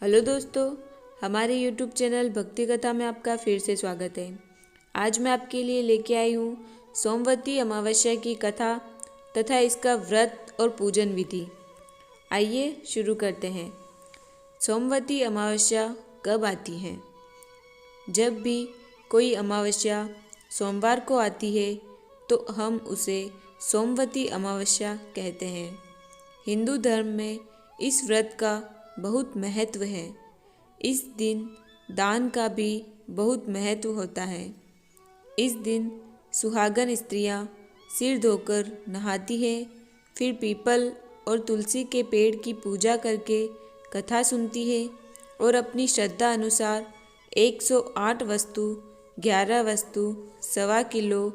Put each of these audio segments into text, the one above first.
Hello दोस्तों, हमारे YouTube channel भक्ति कथा में आपका फिर से स्वागत है। आज मैं आपके लिए लेके आई हूँ सोमवती अमावस्या की कथा तथा इसका व्रत और पूजन विधि। आइए शुरू करते हैं। सोमवती अमावस्या कब आती है? जब भी कोई अमावस्या सोमवार को आती है तो हम उसे सोमवती अमावस्या कहते हैं। हिंदू धर्म में इस व्रत का बहुत महत्व है। इस दिन दान का भी बहुत महत्व होता है। इस दिन सुहागन स्त्रियां सिर धोकर नहाती हैं, फिर पीपल और तुलसी के पेड़ की पूजा करके कथा सुनती है और अपनी श्रद्धा अनुसार 108 वस्तु, 11 वस्तु, 1.25 किलो,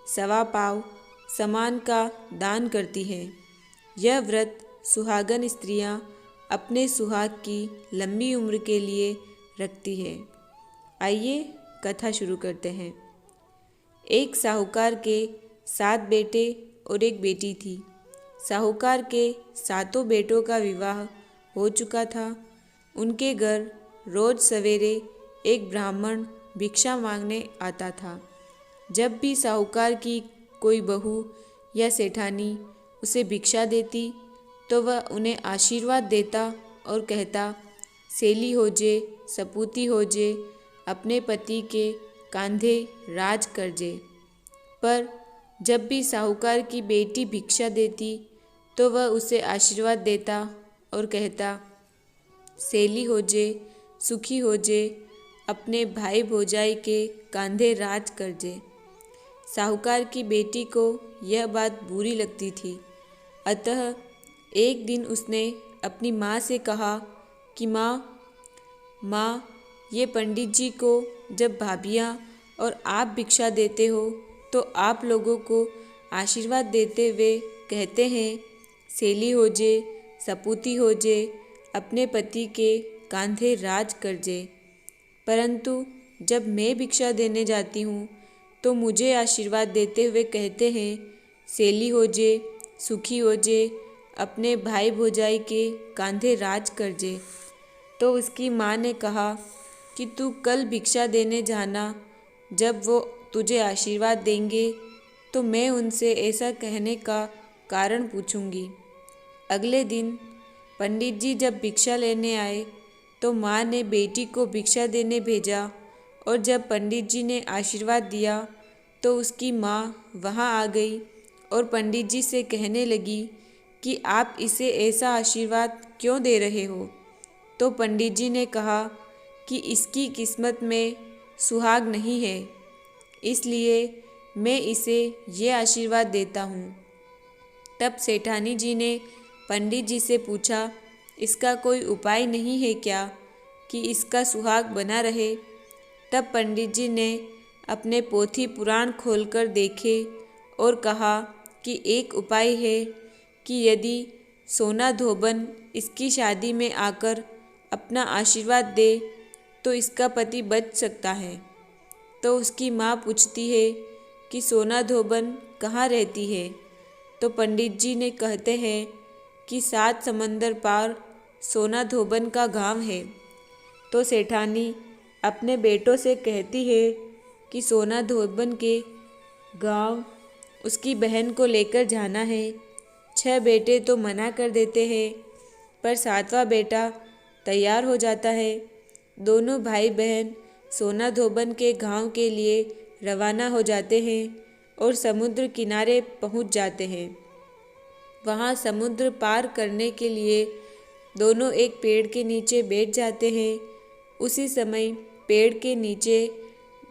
1.25 पाव सामान का दान करती है। यह व्रत सुहागन स्त्रियां अपने सुहाग की लंबी उम्र के लिए रखती है। आइए कथा शुरू करते हैं। एक साहूकार के 7 बेटे और एक बेटी थी। साहूकार के 7 बेटों का विवाह हो चुका था। उनके घर रोज सवेरे एक ब्राह्मण भिक्षा मांगने आता था। जब भी साहूकार की कोई बहू या सेठानी उसे भिक्षा देती तो वह उन्हें आशीर्वाद देता और कहता, सेली हो जे, सपूती हो जे, अपने पति के कांधे राज कर जे। पर जब भी साहूकार की बेटी भिक्षा देती तो वह उसे आशीर्वाद देता और कहता, सेली हो जे, सुखी हो जे, अपने भाई भौजाई के कांधे राज कर जे। साहूकार की बेटी को यह बात बुरी लगती थी। अतः एक दिन उसने अपनी माँ से कहा कि माँ, ये पंडित जी को जब भाभियाँ और आप भिक्षा देते हो तो आप लोगों को आशीर्वाद देते हुए कहते हैं, सेली हो जे, सपूती हो जे, अपने पति के कांधे राज कर जे। परंतु जब मैं भिक्षा देने जाती हूँ तो मुझे आशीर्वाद देते हुए कहते हैं, सेली हो जे, सुखी हो जे, अपने भाई भौजाई के कांधे राज कर जे। तो उसकी माँ ने कहा कि तू कल भिक्षा देने जाना। जब वो तुझे आशीर्वाद देंगे तो मैं उनसे ऐसा कहने का कारण पूछूंगी। अगले दिन पंडित जी जब भिक्षा लेने आए तो माँ ने बेटी को भिक्षा देने भेजा और जब पंडित जी ने आशीर्वाद दिया तो उसकी माँ वहाँ आ गई और पंडित जी से कहने लगी कि आप इसे ऐसा आशीर्वाद क्यों दे रहे हो? तो पंडित जी ने कहा कि इसकी किस्मत में सुहाग नहीं है, इसलिए मैं इसे ये आशीर्वाद देता हूँ। तब सेठानी जी ने पंडित जी से पूछा, इसका कोई उपाय नहीं है क्या कि इसका सुहाग बना रहे? तब पंडित जी ने अपने पोथी पुराण खोलकर देखे और कहा कि एक उपाय है कि यदि सोना धोबन इसकी शादी में आकर अपना आशीर्वाद दे तो इसका पति बच सकता है। तो उसकी माँ पूछती है कि सोना धोबन कहाँ रहती है? तो पंडित जी ने कहते हैं कि 7 समंदर पार सोना धोबन का गांव है। तो सेठानी अपने बेटों से कहती है कि सोना धोबन के गांव उसकी बहन को लेकर जाना है। 6 बेटे तो मना कर देते हैं, पर 7वां बेटा तैयार हो जाता है। दोनों भाई बहन सोना धोबन के गांव के लिए रवाना हो जाते हैं और समुद्र किनारे पहुंच जाते हैं। वहां समुद्र पार करने के लिए दोनों एक पेड़ के नीचे बैठ जाते हैं। उसी समय पेड़ के नीचे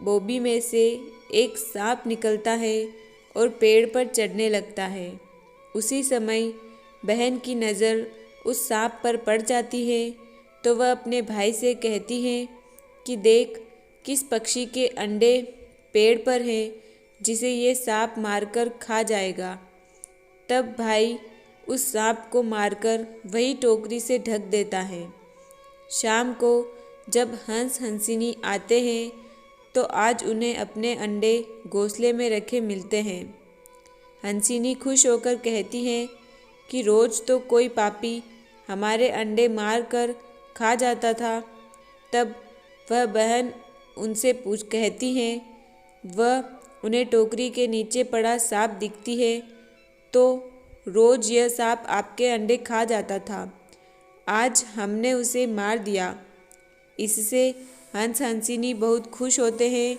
बोबी में से एक सांप निकलता है और पेड़ पर चढ़ने लगता है। उसी समय बहन की नज़र उस सांप पर पड़ जाती है तो वह अपने भाई से कहती है कि देख, किस पक्षी के अंडे पेड़ पर हैं जिसे ये सांप मारकर खा जाएगा। तब भाई उस सांप को मारकर वही टोकरी से ढक देता है। शाम को जब हंस हंसिनी आते हैं तो आज उन्हें अपने अंडे घोंसले में रखे मिलते हैं। हंसिनी खुश होकर कहती हैं कि रोज तो कोई पापी हमारे अंडे मार कर खा जाता था। तब वह बहन उनसे कहती हैं, वह उन्हें टोकरी के नीचे पड़ा सांप दिखती है तो रोज यह सांप आपके अंडे खा जाता था। आज हमने उसे मार दिया। इससे हंस हंसिनी बहुत खुश होते हैं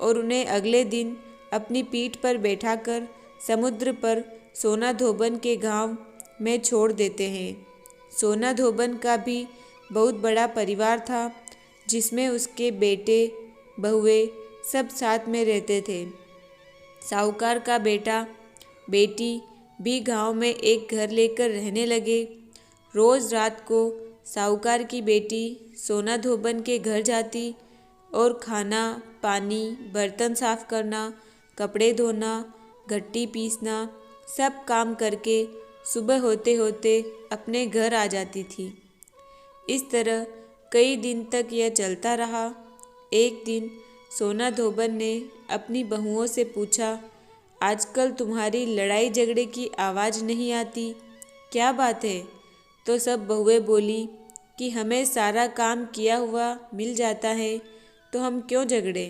और उन्हें अगले दिन अपनी पीठ पर बैठाकर समुद्र पर सोना धोबन के गांव में छोड़ देते हैं। सोना धोबन का भी बहुत बड़ा परिवार था, जिसमें उसके बेटे बहुएं सब साथ में रहते थे। साहूकार का बेटा बेटी भी गांव में एक घर लेकर रहने लगे। रोज रात को साहूकार की बेटी सोना धोबन के घर जाती और खाना पानी, बर्तन साफ करना, कपड़े धोना, घट्टी पीसना सब काम करके सुबह होते होते अपने घर आ जाती थी। इस तरह कई दिन तक यह चलता रहा। एक दिन सोना धोबन ने अपनी बहुओं से पूछा, आजकल तुम्हारी लड़ाई झगड़े की आवाज़ नहीं आती, क्या बात है? तो सब बहुएं बोली कि हमें सारा काम किया हुआ मिल जाता है तो हम क्यों झगड़े।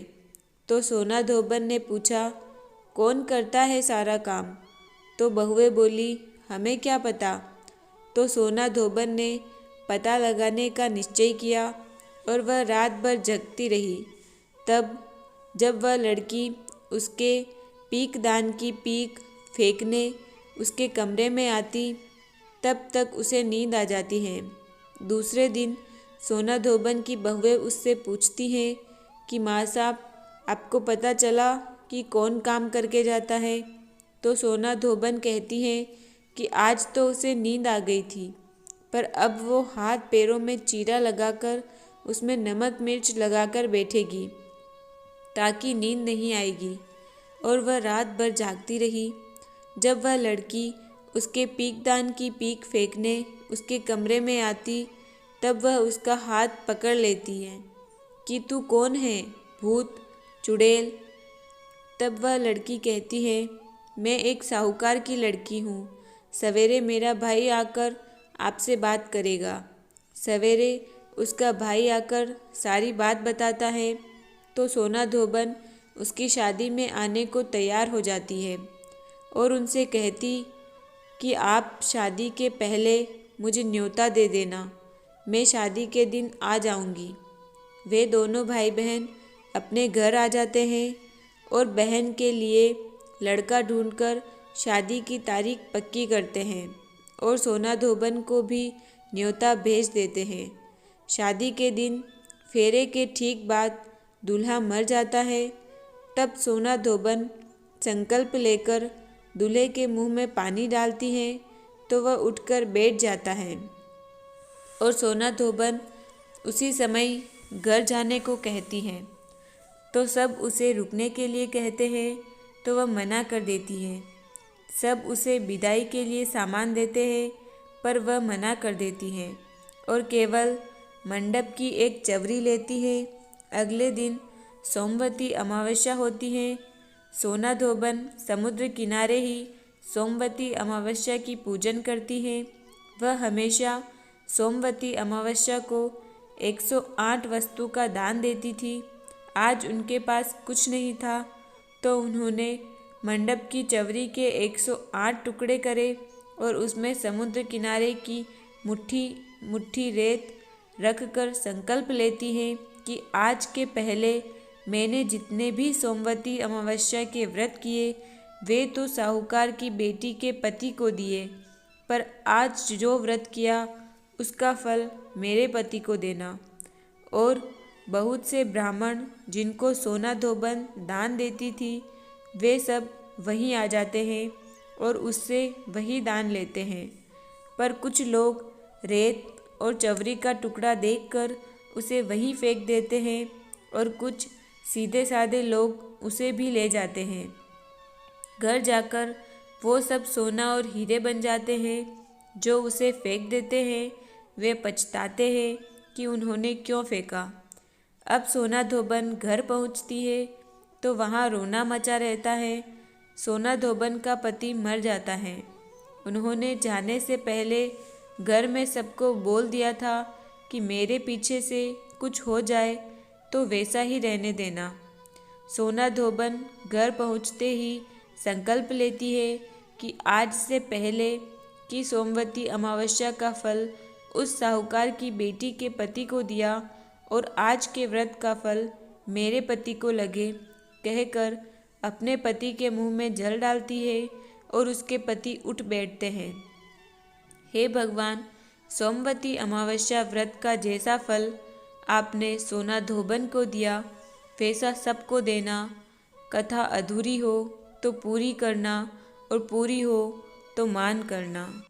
तो सोना धोबन ने पूछा, कौन करता है सारा काम? तो बहुएं बोली, हमें क्या पता। तो सोना धोबन ने पता लगाने का निश्चय किया और वह रात भर जगती रही। तब जब वह लड़की उसके पीकदान की पीक फेंकने उसके कमरे में आती, तब तक उसे नींद आ जाती है। दूसरे दिन सोना धोबन की बहुएं उससे पूछती हैं कि माँ साहब, आपको पता चला कि कौन काम करके जाता है? तो सोना धोबन कहती हैं कि आज तो उसे नींद आ गई थी, पर अब वो हाथ पैरों में चीरा लगाकर उसमें नमक मिर्च लगाकर बैठेगी ताकि नींद नहीं आएगी। और वह रात भर जागती रही। जब वह लड़की उसके पीकदान की पीक फेंकने उसके कमरे में आती, तब वह उसका हाथ पकड़ लेती है कि तू कौन है, भूत चुड़ैल? तब वह लड़की कहती है, मैं एक साहूकार की लड़की हूँ। सवेरे मेरा भाई आकर आपसे बात करेगा। सवेरे उसका भाई आकर सारी बात बताता है तो सोना धोबन उसकी शादी में आने को तैयार हो जाती है और उनसे कहती कि आप शादी के पहले मुझे न्योता दे देना, मैं शादी के दिन आ जाऊंगी। वे दोनों भाई बहन अपने घर आ जाते हैं और बहन के लिए लड़का ढूंढकर शादी की तारीख पक्की करते हैं और सोना धोबन को भी न्योता भेज देते हैं। शादी के दिन फेरे के ठीक बाद दूल्हा मर जाता है। तब सोना धोबन संकल्प लेकर दूल्हे के मुंह में पानी डालती है तो वह उठकर बैठ जाता है और सोना धोबन उसी समय घर जाने को कहती है। तो सब उसे रुकने के लिए कहते हैं तो वह मना कर देती है। सब उसे विदाई के लिए सामान देते हैं पर वह मना कर देती है और केवल मंडप की एक चवरी लेती है। अगले दिन सोमवती अमावस्या होती है। सोना धोबन समुद्र किनारे ही सोमवती अमावस्या की पूजन करती है। वह हमेशा सोमवती अमावस्या को 108 वस्तु का दान देती थी। आज उनके पास कुछ नहीं था तो उन्होंने मंडप की चवरी के 108 टुकड़े करे और उसमें समुद्र किनारे की मुट्ठी मुट्ठी रेत रखकर संकल्प लेती हैं कि आज के पहले मैंने जितने भी सोमवती अमावस्या के व्रत किए वे तो साहूकार की बेटी के पति को दिए, पर आज जो व्रत किया उसका फल मेरे पति को देना। और बहुत से ब्राह्मण जिनको सोना धोबन दान देती थी वे सब वहीं आ जाते हैं और उससे वही दान लेते हैं। पर कुछ लोग रेत और चवरी का टुकड़ा देखकर उसे वहीं फेंक देते हैं और कुछ सीधे साधे लोग उसे भी ले जाते हैं। घर जाकर वो सब सोना और हीरे बन जाते हैं। जो उसे फेंक देते हैं वे पछताते हैं कि उन्होंने क्यों फेंका। अब सोना धोबन घर पहुंचती है तो वहाँ रोना मचा रहता है। सोना धोबन का पति मर जाता है। उन्होंने जाने से पहले घर में सबको बोल दिया था कि मेरे पीछे से कुछ हो जाए तो वैसा ही रहने देना। सोना धोबन घर पहुँचते ही संकल्प लेती है कि आज से पहले कि सोमवती अमावस्या का फल उस साहूकार की बेटी के पति को दिया और आज के व्रत का फल मेरे पति को लगे, कहकर अपने पति के मुंह में जल डालती है और उसके पति उठ बैठते हैं। हे भगवान, सोमवती अमावस्या व्रत का जैसा फल आपने सोना धोबन को दिया वैसा सबको देना। कथा अधूरी हो तो पूरी करना और पूरी हो तो मान करना।